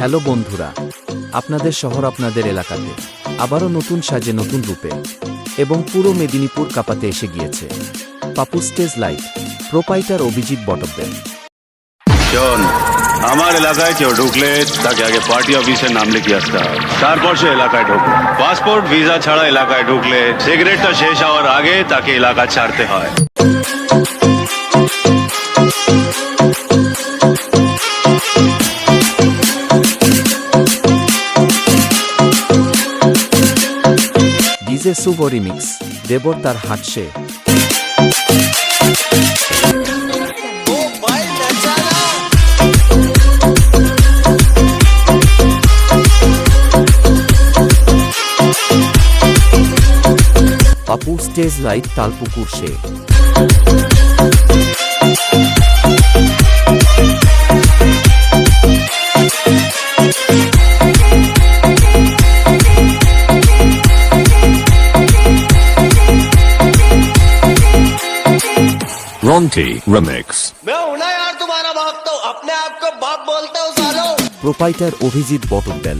Hello বন্ধুরা, আপনাদের শহর আপনাদের এলাকাতে আবারও নতুন সাজে নতুন রূপে এবং পুরো মেদিনীপুর কাঁপাতে এসে গিয়েছে Papu stage live proprietor Abhijit Batabyal. শোন, আমার এলাকায় কেউ ঢুকলে তাকে আগে পার্টি অফিসের নাম লিখে আসতে হয়, তারপর সে এলাকায় ঢুকবে। পাসপোর্ট ভিসা ছাড়া এলাকায় ঢুকলে সিগারেটটা শেষ হওয়ার আগে তাকে এলাকা ছাড়তে হয়। ডিজে শুভ রিমিক্স দেবর তার হাঁটছে। পাপু স্টেজ লাইট তালপুকুর সে। Ronti Remix। मैं हूं ना यार तुम्हारा बाप, तो अपने आप को बाप बोलते हो सालो। প্রোপাইটার অভিজিৎ বটব্যাল।